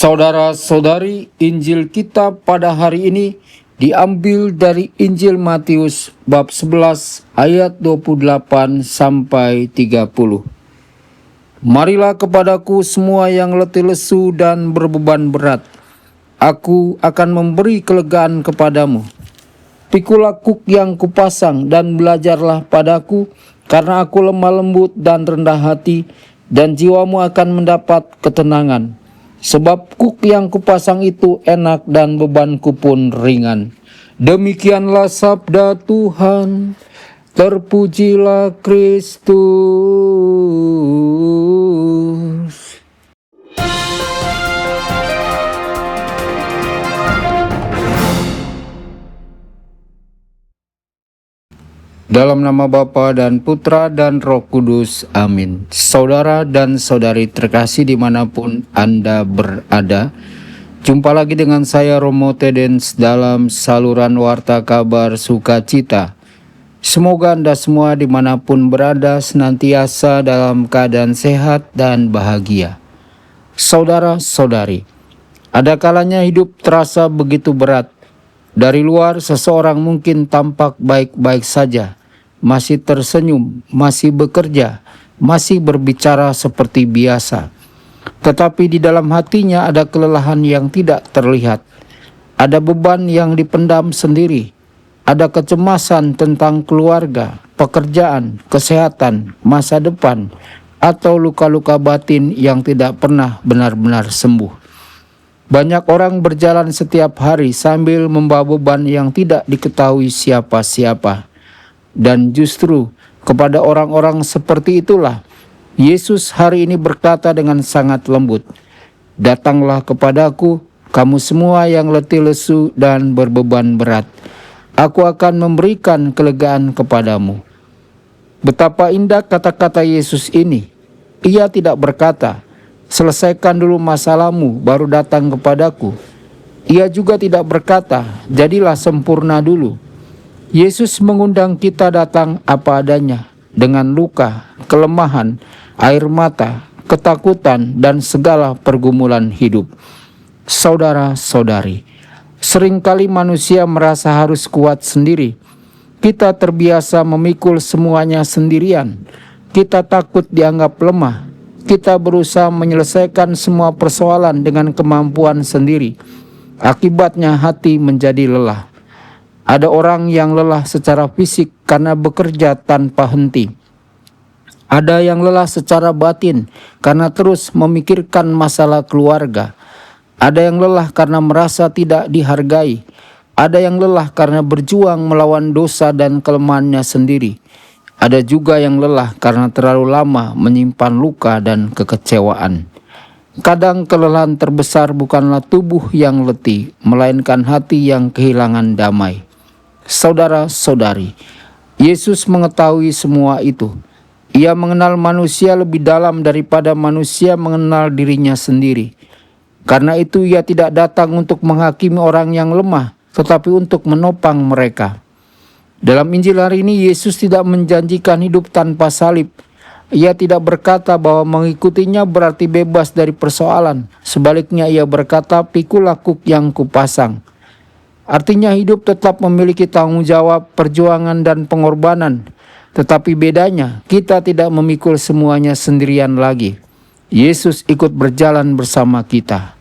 Saudara-saudari, Injil kita pada hari ini diambil dari Injil Matius bab 11 ayat 28 sampai 30. Marilah kepadaku semua yang letih lesu dan berbeban berat, aku akan memberi kelegaan kepadamu. Pikulah kuk yang kupasang dan belajarlah padaku, karena aku lemah lembut dan rendah hati, dan jiwamu akan mendapat ketenangan. Sebab kuk yang kupasang itu enak dan bebanku pun ringan. Demikianlah sabda Tuhan. Terpujilah Kristus. Dalam nama Bapa dan Putra dan Roh Kudus, amin. Saudara dan saudari terkasih dimanapun Anda berada, jumpa lagi dengan saya Romo Tedens dalam saluran Warta Kabar Sukacita. Semoga Anda semua dimanapun berada senantiasa dalam keadaan sehat dan bahagia. Saudara-saudari, ada kalanya hidup terasa begitu berat. Dari luar seseorang mungkin tampak baik-baik saja, masih tersenyum, masih bekerja, masih berbicara seperti biasa. Tetapi di dalam hatinya ada kelelahan yang tidak terlihat. Ada beban yang dipendam sendiri. Ada kecemasan tentang keluarga, pekerjaan, kesehatan, masa depan, atau luka-luka batin yang tidak pernah benar-benar sembuh. Banyak orang berjalan setiap hari sambil membawa beban yang tidak diketahui siapa-siapa. Dan justru kepada orang-orang seperti itulah Yesus hari ini berkata dengan sangat lembut, "Datanglah kepadaku, kamu semua yang letih lesu dan berbeban berat. Aku akan memberikan kelegaan kepadamu." Betapa indah kata-kata Yesus ini. Ia tidak berkata, "Selesaikan dulu masalahmu, baru datang kepadaku." Ia juga tidak berkata, "Jadilah sempurna dulu." Yesus mengundang kita datang apa adanya, dengan luka, kelemahan, air mata, ketakutan, dan segala pergumulan hidup. Saudara-saudari, seringkali manusia merasa harus kuat sendiri. Kita terbiasa memikul semuanya sendirian. Kita takut dianggap lemah. Kita berusaha menyelesaikan semua persoalan dengan kemampuan sendiri. Akibatnya hati menjadi lelah. Ada orang yang lelah secara fisik karena bekerja tanpa henti. Ada yang lelah secara batin karena terus memikirkan masalah keluarga. Ada yang lelah karena merasa tidak dihargai. Ada yang lelah karena berjuang melawan dosa dan kelemahannya sendiri. Ada juga yang lelah karena terlalu lama menyimpan luka dan kekecewaan. Kadang kelelahan terbesar bukanlah tubuh yang letih, melainkan hati yang kehilangan damai. Saudara-saudari, Yesus mengetahui semua itu. Ia mengenal manusia lebih dalam daripada manusia mengenal dirinya sendiri. Karena itu ia tidak datang untuk menghakimi orang yang lemah, tetapi untuk menopang mereka. Dalam Injil hari ini, Yesus tidak menjanjikan hidup tanpa salib. Ia tidak berkata bahwa mengikutinya berarti bebas dari persoalan. Sebaliknya ia berkata, "Pikulah kuk yang kupasang." Artinya hidup tetap memiliki tanggung jawab, perjuangan, dan pengorbanan. Tetapi bedanya, kita tidak memikul semuanya sendirian lagi. Yesus ikut berjalan bersama kita.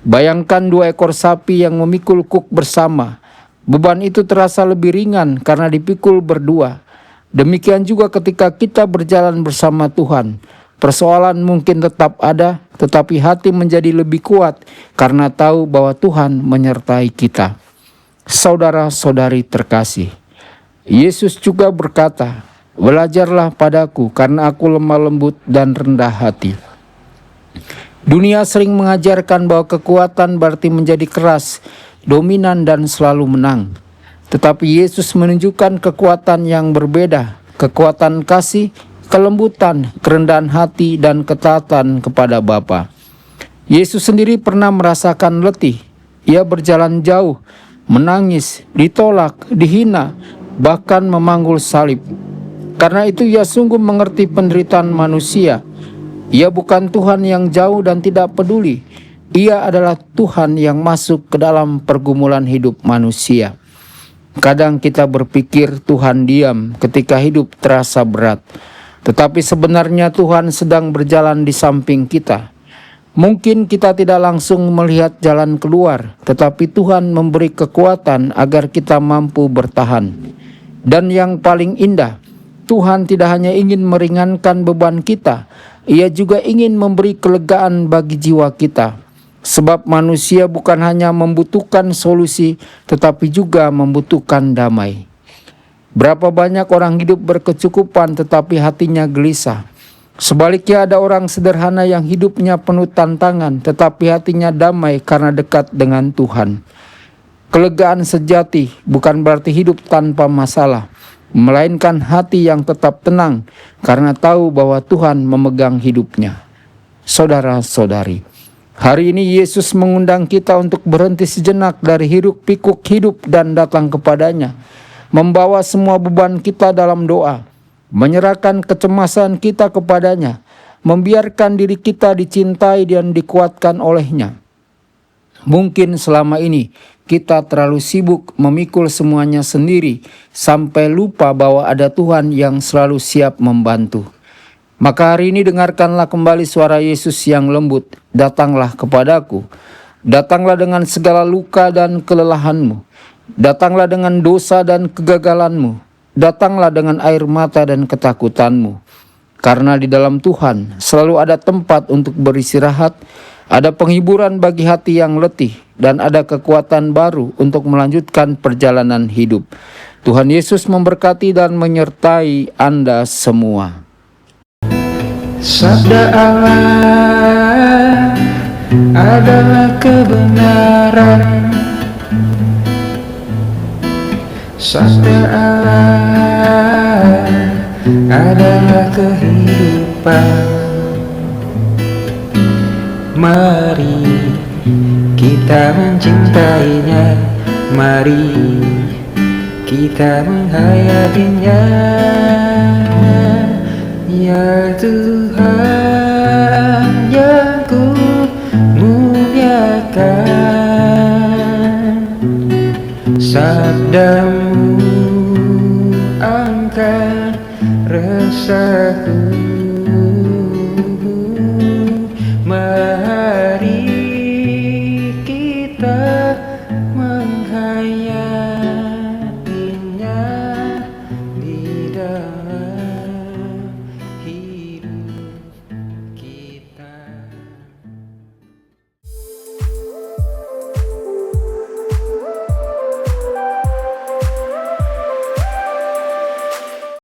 Bayangkan 2 ekor sapi yang memikul kuk bersama. Beban itu terasa lebih ringan karena dipikul berdua. Demikian juga ketika kita berjalan bersama Tuhan. Persoalan mungkin tetap ada, tetapi hati menjadi lebih kuat karena tahu bahwa Tuhan menyertai kita. Saudara-saudari terkasih, Yesus juga berkata, "Belajarlah padaku karena aku lemah lembut dan rendah hati." Dunia sering mengajarkan bahwa kekuatan berarti menjadi keras, dominan, dan selalu menang. Tetapi Yesus menunjukkan kekuatan yang berbeda, kekuatan kasih, kelembutan, kerendahan hati, dan ketaatan kepada Bapa. Yesus sendiri pernah merasakan letih. Ia berjalan jauh, menangis, ditolak, dihina, bahkan memanggul salib. Karena itu ia sungguh mengerti penderitaan manusia. Ia bukan Tuhan yang jauh dan tidak peduli. Ia adalah Tuhan yang masuk ke dalam pergumulan hidup manusia. Kadang kita berpikir Tuhan diam ketika hidup terasa berat, tetapi sebenarnya Tuhan sedang berjalan di samping kita. Mungkin kita tidak langsung melihat jalan keluar, tetapi Tuhan memberi kekuatan agar kita mampu bertahan. Dan yang paling indah, Tuhan tidak hanya ingin meringankan beban kita, Ia juga ingin memberi kelegaan bagi jiwa kita. Sebab manusia bukan hanya membutuhkan solusi, tetapi juga membutuhkan damai. Berapa banyak orang hidup berkecukupan tetapi hatinya gelisah. Sebaliknya ada orang sederhana yang hidupnya penuh tantangan tetapi hatinya damai karena dekat dengan Tuhan. Kelegaan sejati bukan berarti hidup tanpa masalah, melainkan hati yang tetap tenang karena tahu bahwa Tuhan memegang hidupnya. Saudara-saudari, hari ini Yesus mengundang kita untuk berhenti sejenak dari hiruk-pikuk hidup dan datang kepadanya, membawa semua beban kita dalam doa, menyerahkan kecemasan kita kepadanya, membiarkan diri kita dicintai dan dikuatkan olehnya. Mungkin selama ini kita terlalu sibuk memikul semuanya sendiri sampai lupa bahwa ada Tuhan yang selalu siap membantu. Maka hari ini dengarkanlah kembali suara Yesus yang lembut, "Datanglah kepadaku." Datanglah dengan segala luka dan kelelahanmu. Datanglah dengan dosa dan kegagalanmu. Datanglah dengan air mata dan ketakutanmu. Karena di dalam Tuhan selalu ada tempat untuk beristirahat, ada penghiburan bagi hati yang letih, dan ada kekuatan baru untuk melanjutkan perjalanan hidup. Tuhan Yesus memberkati dan menyertai Anda semua. Sabda Allah adalah kebenaran. Sabda Allah adalah kehidupan. Mari kita mencintainya, mari kita menghayatinya. Ya Tuhan yang ku muliakan, sabdamu angkat rasa